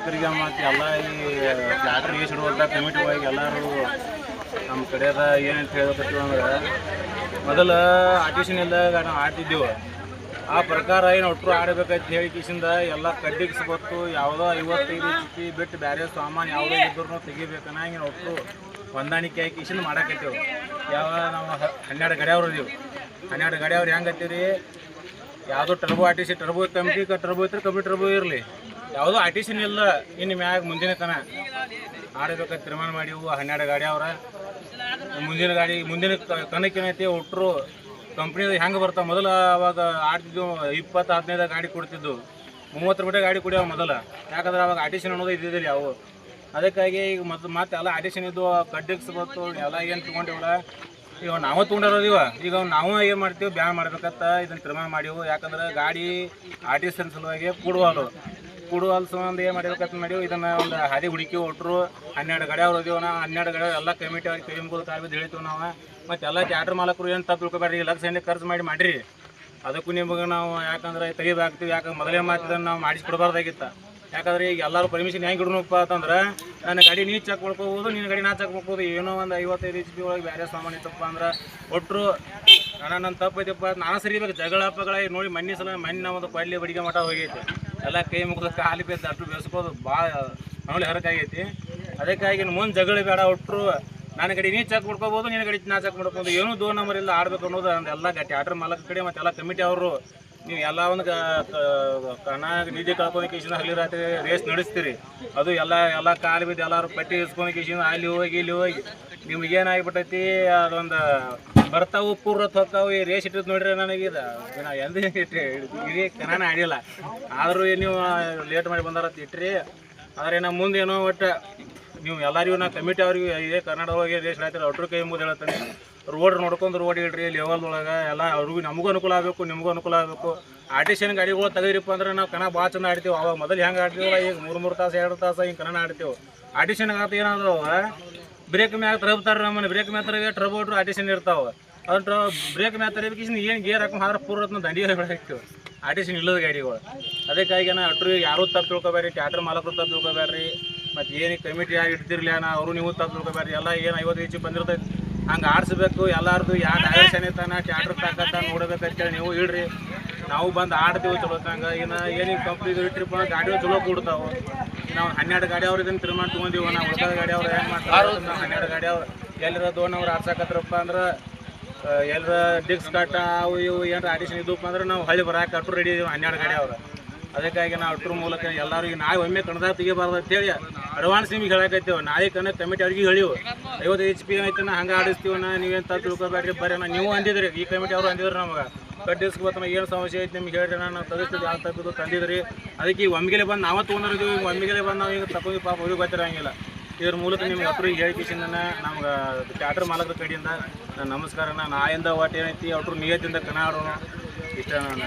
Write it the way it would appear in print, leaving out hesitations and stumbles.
ಮಾಲೀಕರಿಗೆ ಮತ್ತು ಎಲ್ಲ ಈ ಟ್ಯಾಕ್ಟರ್ ಈಸಿಡುವಂಥ ಕಮಿಟಿ ಹೋಗಿ ಎಲ್ಲರೂ ನಮ್ಮ ಕಡೆಯದ ಏನಂತ ಹೇಳ್ಬೇಕತ್ತೀವಿ ಅಂದ್ರೆ ಮೊದಲು ಆರ್ಟಿಷನಿಂದಾಗ ನಾವು ಆಡ್ತಿದ್ದೆವು. ಆ ಪ್ರಕಾರ ಏನು ಒಟ್ಟರು ಆಡಬೇಕಂತ ಹೇಳಿ ಕಿಸಿಂದ ಎಲ್ಲ ಕಡ್ಡಿಗಿಸ್ಬೇಕು. ಯಾವುದೋ 55 ಚಿಕ್ಕಿ ಬಿಟ್ಟು ಬೇರೆ ಸಾಮಾನು ಯಾವುದೋ ಇದ್ರೂ ತೆಗಿಬೇಕನ್ನ ಹಿಂಗೆ ಒಟ್ಟರು ಹೊಂದಾಣಿಕೆ ಹಾಕಿ ಕಿಸಿಂದ ಮಾಡಾಕತ್ತೇವೆ. ಯಾವ ನಾವು 12 ಗಡಿಯವ್ರು ಇದೀವಿ. 12 ಗಡಿಯವ್ರು ಹೆಂಗೆ ಹತ್ತೀವಿ, ಯಾವುದೋ turbo RTC turbo committee turbo ಇದ್ರೆ ಕಮಿಟಿ ಟರ್ಬೋ ಇರಲಿ, ಯಾವುದೋ ಆರ್ಟಿಸಿನ್ ಇಲ್ಲ. ಇನ್ನು ಮ್ಯಾಗ ಮುಂದಿನ ತನ ಆಡಬೇಕಂತ ತೀರ್ಮಾನ ಮಾಡಿವು. 12 ಗಾಡಿ ಅವ್ರ ಮುಂದಿನ ಕನಕೇನೈತಿ ಒಟ್ಟರು ಕಂಪ್ನಿದ ಹೆಂಗೆ ಬರ್ತಾವೆ. ಮೊದಲು ಅವಾಗ ಆಡ್ತಿದ್ವು 20-15 ಗಾಡಿ ಕೊಡ್ತಿದ್ದು, 30 ರೂಪಾಯಿ ಗಾಡಿ ಕುಡಿಯೋ ಮೊದಲು. ಯಾಕಂದ್ರೆ ಅವಾಗ ಆರ್ಟಿಷನ್ ಅನ್ನೋದು ಇದ್ದಿದ್ದಿಲ್ಲ ಅವು. ಅದಕ್ಕಾಗಿ ಈಗ ಮತ್ತೆ ಎಲ್ಲ ಆರ್ಟಿಷನ್ ಇದ್ದು ಕಡ್ಡಿಕ್ಸ್ಬೇಕು ಎಲ್ಲ ಏನು ತೊಗೊಂಡಿವಲ್ಲ. ಈಗ ನಾವು ತೊಗೊಂಡಿರೋದಿವ. ಈಗ ನಾವು ಏನು ಮಾಡ್ತೀವಿ, ಬ್ಯಾನ್ ಮಾಡ್ಬೇಕಂತ ಇದನ್ನು ತೀರ್ಮಾನ ಮಾಡಿವು. ಯಾಕಂದ್ರೆ ಗಾಡಿ ಆರ್ಟಿಷನ್ ಸಲುವಾಗಿ ಕೂಡುವಲ್ ಸಂಬಂಧ ಏನು ಮಾಡಿಬೇಕಂತ ಮಾಡಿವು. ಇದನ್ನು ಒಂದು ಹಾದಿ ಹುಡುಕಿ ಒಟ್ಟರು 12 ಗಡಿ ಅವ್ರು ಇದೀವಿ. ನಾವು 12 ಗಡಿ ಎಲ್ಲ ಕಮಿಟಿ ಅವ್ರಿಗೆ ಕೈ ಮುಗಿದು ಕಾಯ್ದು ಹೇಳ್ತೀವಿ ನಾವು. ಮತ್ತು ಎಲ್ಲ ಟ್ಯಾಕ್ಟರ್ ಮಾಲಕರು ಏನು ತಪ್ಪು ತಿಳ್ಕೊಬೇಡ್ರಿ. ಲಕ್ಷ ಖರ್ಚು ಮಾಡಿರಿ. ಅದಕ್ಕೂ ನಿಮಗೆ ನಾವು ಯಾಕಂದ್ರೆ ತೆಗಿಬೇಕಾಗ್ತೀವಿ. ಯಾಕಂದ್ರೆ ಮೊದಲೇ ಮಾತಿದ್ದನ್ನು ನಾವು ಮಾಡಿಸ್ಕೊಡ್ಬಾರ್ದಾಗಿತ್ತು. ಯಾಕಂದ್ರೆ ಈಗ ಎಲ್ಲರೂ ಪರ್ಮಿಷನ್ ಹೆಂಗೆ ಇಡೋಣಪ್ಪ ಅಂತಂದ್ರೆ, ನನ್ನ ಗಾಡಿ ನೀ ಚೆಕ್ ಮಾಡ್ಕೋಬೋದು, ನಿನ್ನ ಗಾಡಿ ನಾ ಚೆಕ್ ಮಾಡ್ಬೋದು. ಏನೋ ಒಂದು 55 HP ಒಳಗೆ ಬೇರೆ ಸಾಮಾನು ಇತ್ತಪ್ಪ ಅಂದ್ರೆ ಒಟ್ಟರು ನನ್ನ ತಪ್ಪು ಐತಪ್ಪ ನಾನು ಸರಿಬೇಕು. ಜಗಳ ನೋಡಿ ಮೊನ್ನೆ ಒಂದು ಕೊಡ್ಲಿ ಬಡಿಗೆ ಮಠ ಹೋಗೈತೆ. ಎಲ್ಲ ಕೈ ಮುಗಿದ ಕಾಲಿ ಬೇದ ಅಷ್ಟು ಬೆಳೆಸ್ಕೋದು ಭಾಳ ಅವಳಿ ಹರಕಾಗೈತಿ. ಅದಕ್ಕಾಗಿ ಮುಂದೆ ಜಗಳ ಬೇಡ. ಒಟ್ಟರು ನನ್ನ ಗಾಡಿ ನೀ ಚೆಕ್ ಮಾಡ್ಕೋಬೋದು, ನಿನ್ನ ಗಾಡಿ ನಾ ಚೆಕ್ ಮಾಡ್ಬೋದು. ಏನೂ 2 ನಂಬರ್ ಇಲ್ಲ ಆಡ್ಬೇಕು ಅನ್ನೋದು ಎಲ್ಲ ಟ್ಯಾಕ್ಟರ್ ಮಾಲಕ ಕಡೆ ಮತ್ತು ಎಲ್ಲ ಕಮಿಟಿ ಅವರು. ನೀವು ಎಲ್ಲ ಒಂದು ನಿಧಿ ಕಳ್ಕೊಂಡು ಕಿಶಿಂದ ಹಗಲಿ ರಾತ್ರಿ ರೇಸ್ ನಡೆಸ್ತೀರಿ. ಅದು ಎಲ್ಲ ಕಾಲು ಬಿದ್ದು ಎಲ್ಲರೂ ಪಟ್ಟಿ ಇಸ್ಕೊಂಡು ಕಿಶಿಂದ ಅಲ್ಲಿ ಹೋಗಿ ನಿಮ್ಗೇನಾಗಿಬಿಟ್ಟೈತಿ, ಅದೊಂದು ಬರ್ತಾವು ಪೂರ್ವತ್ ಹೋಗ್ತಾವು. ಈ ರೇಸ್ ಇಟ್ಟಿದ್ದು ನೋಡ್ರಿ ನನಗಿದೆ ನಾವು ಎಂದು ಇಡೀ ಕನಾನ ಆಡಿಲ್ಲ. ಆದರೂ ನೀವು ಲೇಟ್ ಮಾಡಿ ಬಂದಾರತ್ ಇಟ್ರಿ. ಆದರೆ ನಮ್ಮ ಮುಂದೇನೋ ಒಟ್ಟು ನೀವು ಎಲ್ಲರಿಗೂ ನಾ ಕಮಿಟಿ ಅವ್ರಿಗೆ ಇದೇ ಕರ್ನಾಟಕವಾಗಿ ರೇಸ್ ಆಡ್ತೀರಿ. ಒಟ್ಟರು ಕೈ ಮುಗಿದು ಹೇಳ್ತಾನೆ, ರೋಡ್ ನೋಡ್ಕೊಂಡು ರೋಡ್ ಇಡ್ರಿ ಲೆವೆಲ್ದೊಳಗೆ. ಎಲ್ಲ ಅವ್ರಿಗೂ ನಮಗೂ ಅನುಕೂಲ ಆಗಬೇಕು, ನಿಮಗೂ ಅನುಕೂಲ ಆಗಬೇಕು. ಆರ್ಟಿಷನ್ ಗಾಡಿಗಳು ತೆಗೀರಿಪ್ಪ ಅಂದ್ರೆ ನಾವು ಕನ್ನಡ ಭಾಳ ಚಂದ ಆಡ್ತೀವಿ. ಅವಾಗ ಮೊದಲು ಹೆಂಗೆ ಆಡ್ತೀವಲ್ಲ, ಈಗ 3 ತಾಸು 2 ತಾಸು ಹಿಂಗೆ ಕನ್ನಡ ಆಡ್ತೀವಿ. ಆರ್ಟಿಷನ್ ಆಗತ್ತೆ ಏನಾದ್ರು ಬ್ರೇಕ್ ಮ್ಯಾಗ ತರಬ್ತಾರೆ. ನಮ್ಮನ್ನು ಬ್ರೇಕ್ ಮ್ಯಾಗ ತರಗೆ ಟ್ರಬೋಟ್ರು ಆರ್ಟಿಷನ್ ಇರ್ತಾವೆ. ಅದನ್ನ ಬ್ರೇಕ್ ಮ್ಯಾಗ ತರಬೇಕಿಸ್ ಏನು ಗೇರ್ ಹಾಕೊಂಡು ಆದ್ರೆ ಪೂರ್ವತ್ನ ದಂಡಿ ಬೆಳಗ್ತೀವಿ ಆರ್ಟಿಷನ್ ಇಲ್ಲದ ಗಾಡಿಗಳು. ಅದಕ್ಕಾಗಿ ನಾ ಒಟ್ಟರು ಯಾರೂ ತಪ್ಪು ತಿಳ್ಕೊಬೇಡ್ರಿ, ಟ್ಯಾಕ್ಟರ್ ಮಾಲಕರು ತಪ್ಪು ತಿಳ್ಕೊಬೇಡ್ರಿ. ಮತ್ತು ಏನಕ್ಕೆ ಕಮಿಟಿ ಯಾರು ಇಡ್ತಿರ್ಲಿ ಅವರು ನೀವು ತಪ್ಪು ತಿಳ್ಕೊಬೇಡ್ರಿ. ಎಲ್ಲ ಏನು 50 HP ಬಂದಿರ್ತೈತಿ ಹಂಗೆ ಆಡಿಸ್ಬೇಕು. ಎಲ್ಲಾರ್ದು ಯಾವ ಡೈವರ್ಷನ್ ಐತಾನ ಟ್ಯಾಕ್ಟರ್ ತಾಕತ್ತ ನೋಡ್ಬೇಕಂತೇಳಿ ನೀವು ಇಡ್ರಿ. ನಾವು ಬಂದು ಆಡ್ತೀವಿ ಚಲೋ ತಂಗೆ. ಏನೀಗ ಕಂಪ್ನಿದು ಇಟ್ಟಿರಪ್ಪ ಗಾಡಿಗಳು ಚಲೋ ಕೊಡ್ತಾವೆ. ನಾವು 12 ಗಾಡಿ ಅವ್ರು ಇದನ್ನು ತೀರ್ಮಾನ ತೊಗೊಂಡಿವಿ. ನಾವು ಉಳಿದ ಗಾಡಿ ಅವ್ರು ಏನು ಮಾಡ್ತಾರೆ, ನಾವು 12 ಗಾಡಿ ಅವ್ರು ಎಲ್ಲರ 2 ಅವ್ರು ಆಡ್ಸಕತ್ರಪ್ಪ ಅಂದ್ರೆ ಎಲ್ಲರ ಡಿಕ್ಸ್ ಕಟ್ಟ ಅವು ಇವು ಏನಾರ ಆಡಿಷನ್ ಇದ್ದಪ್ಪ ಅಂದ್ರೆ ನಾವು ಹಳ್ಳಿ ಬರಾಕ ಅಟ್ರು ರೆಡಿ ಇದೀವಿ 12 ಗಾಡಿ ಅವ್ರು. ಅದಕ್ಕಾಗಿ ನಾವು ಅಟ್ರ ಮೂಲಕ ಎಲ್ಲರೂ ನಾಳೆ ಒಮ್ಮೆ ಕಣದಾಗ ತೆಗಿಬಾರ್ದು ಅಂತೇಳಿ ಅಡ್ವಾನ್ಸ್ ನಿಮ್ಗೆ ಹೇಳಕತ್ತೇವೆ. ನಾಳೆ ಕಮಿಟಿ ಅವ್ರಿಗೆ ಹೇಳಿವು 50 HP ಏನೈತೆ ಹಂಗೆ ಆಡಿಸ್ತೀವಿ. ನೀವೇನು ತಪ್ಪು ತಿಳ್ಕೊಬೇಡ್ರಿ ಬರ್ರಿ. ನೀವು ಅಂದಿದ್ರಿ, ಈ ಕಮಿಟಿ ಅವರು ಅಂದಿದ್ರು ನಮಗೆ ಕಡ್ಡಿಸ್ಕೊತ ಏನು ಸಮಸ್ಯೆ ಐತೆ ನಿಮ್ಗೆ ಹೇಳ್ರಿ, ನಾನು ತೆಗಿಸ್ತೀವಿ ಯಾವ ತಪ್ಪಿದ್ದು ತಂದಿದ್ರಿ. ಅದಕ್ಕೆ ಈಗ ಒಮ್ಮೆಗೆ ಬಂದು ನಾವು ತೊಗೊಂಡಿದ್ದೀವಿ. ಈಗ ಒಮ್ಮೆಗೆ ಬಂದು ನಾವು ಈಗ ತಗೊಂಡು ಪಾಪ ಹೋಗಿ ಗೊತ್ತಿರಂಗಿಲ್ಲ. ಇದ್ರ ಮೂಲಕ ನಿಮ್ಗೆ ಅಟ್ರಿಗೆ ಹೇಳಿಕಿಸಿಂದ ನಮ್ಗೆ ಟ್ಯಾಕ್ಟರ್ ಮಾಲಕರ ಕಡೆಯಿಂದ ನಾನು ನಮಸ್ಕಾರ. ನಾಯಿಂದ ಒಟ್ಟು ಏನೈತಿ ಅಟ್ರು ನಿಯತ್ತಿಂದ ಕನ್ನಡ ಇಷ್ಟ ನಾನು